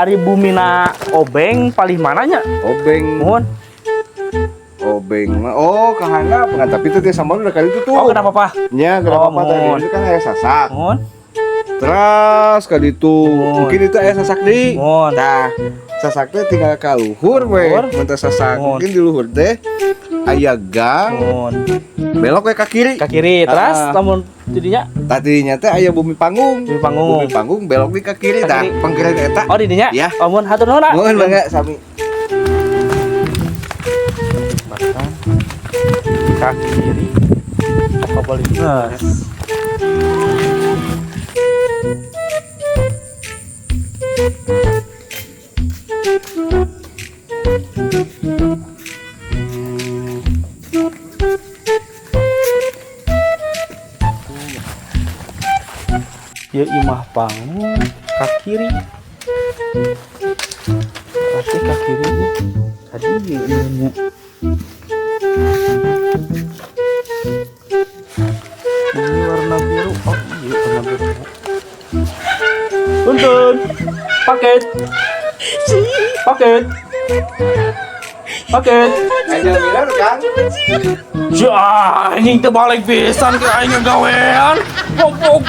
Ari bumina obeng paling mananya? Obeng. Mohon. Obeng. Oh, kehandap. Nah, tapi itu dia sambal udah kali itu tuh. Oh, kenapa Pak? Nya, kenapa Oh, tadi mohon. itu kan ayah sasak. Mohon. Terus kali itu mungkin itu ayah sasak di. Mohon. Nah, sasaknya tinggal ke luhur we. Luhur. Mentah sasak Mohon. mungkin di luhur teh aya gang Mohon. belok we ke kiri. Ke kiri, terus Ah. namun jadinya Tadinya teh aya bumi panggung. Bumi panggung. Bumi panggung belok di ke kiri Ke dah. kiri. Panggilan eta. oh didinya? Ya. Oh, mohon hatur nuhun. Nak. Mohon bangga sami. Bahkan kaki kiri apa boleh plus ya imah panggung kaki kiri berarti kaki kiri tadi ini warna biru. Oh iya warna biru. Tuntun paket paket paket Aja miler kan. si anjing terbalik pisan ke aing gawean. Pok